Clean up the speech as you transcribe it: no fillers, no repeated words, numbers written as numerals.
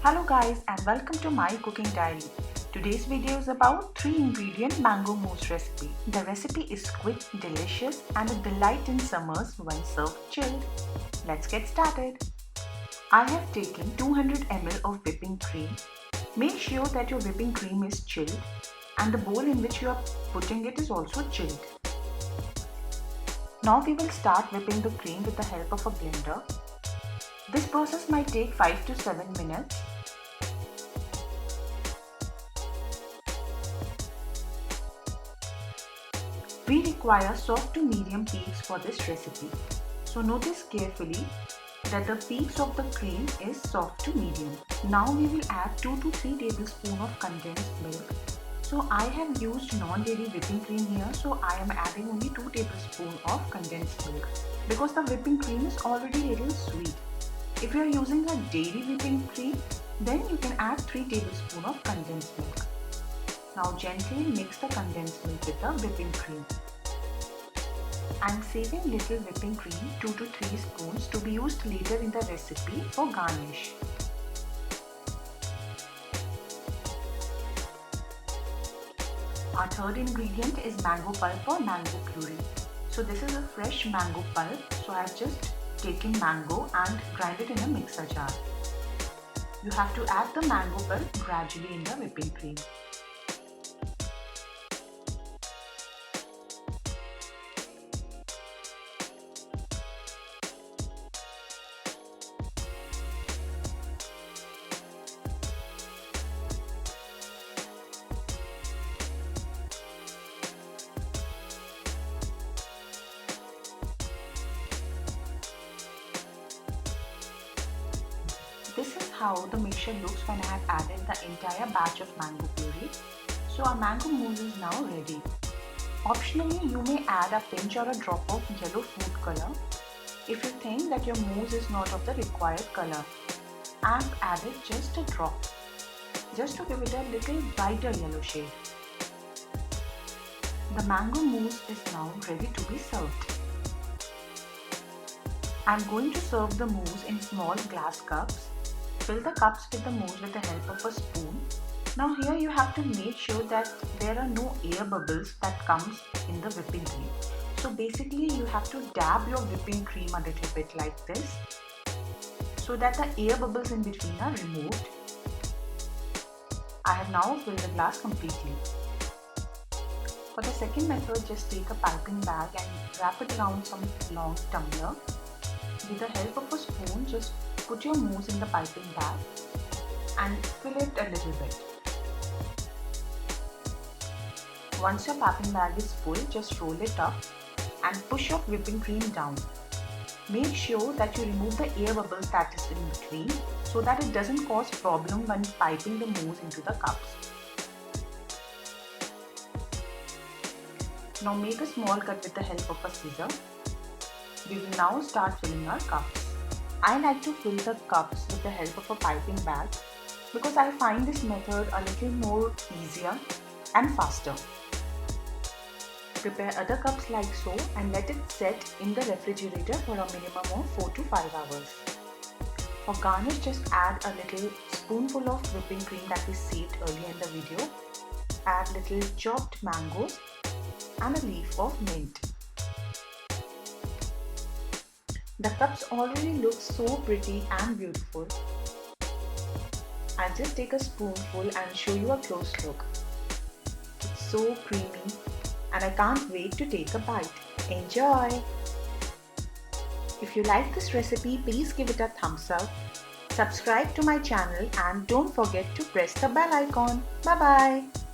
Hello guys and welcome to my cooking diary. Today's video is about 3-ingredient mango mousse recipe. The recipe is quick, delicious and a delight in summers when served chilled. Let's get started. I have taken 200 ml of whipping cream. Make sure that your whipping cream is chilled and the bowl in which you are putting it is also chilled. Now we will start whipping the cream with the help of a blender. This process might take 5 to 7 minutes. We require soft to medium peaks for this recipe. So notice carefully that the peaks of the cream is soft to medium. Now we will add 2 to 3 tablespoons of condensed milk. So I have used non-dairy whipping cream here, so I am adding only 2 tablespoons of condensed milk because the whipping cream is already a little sweet. If you are using a dairy whipping cream, then you can add 3 tablespoons of condensed milk. Now gently mix the condensed milk with the whipping cream. I am saving little whipping cream 2 to 3 spoons to be used later in the recipe for garnish. Our third ingredient is mango pulp or mango puree. So this is a fresh mango pulp. So I have just taken mango and grind it in a mixer jar. You have to add the mango pulp gradually in the whipping cream. This is how the mixture looks when I have added the entire batch of mango puree. So our mango mousse is now ready. Optionally, you may add a pinch or a drop of yellow food color if you think that your mousse is not of the required color. I have added just a drop, just to give it a little brighter yellow shade. The mango mousse is now ready to be served. I am going to serve the mousse in small glass cups. Fill the cups with the mousse with the help of a spoon. Now here you have to make sure that there are no air bubbles that comes in the whipping cream. So basically you have to dab your whipping cream a little bit like this so that the air bubbles in between are removed. I have now filled the glass completely. For the second method, just take a piping bag and wrap it around some long tumbler. With the help of a spoon, just put your mousse in the piping bag and fill it a little bit. Once your piping bag is full, just roll it up and push your whipping cream down. Make sure that you remove the air bubbles that is in between so that it doesn't cause problem when piping the mousse into the cups. Now make a small cut with the help of a scissor. We will now start filling our cups. I like to fill the cups with the help of a piping bag because I find this method a little more easier and faster. Prepare other cups like so and let it set in the refrigerator for a minimum of 4 to 5 hours. For garnish, just add a little spoonful of whipping cream that we saved earlier in the video. Add little chopped mangoes and a leaf of mint. The cups already look so pretty and beautiful. I'll just take a spoonful and show you a close look. It's so creamy and I can't wait to take a bite. Enjoy! If you like this recipe, please give it a thumbs up. Subscribe to my channel and don't forget to press the bell icon. Bye bye!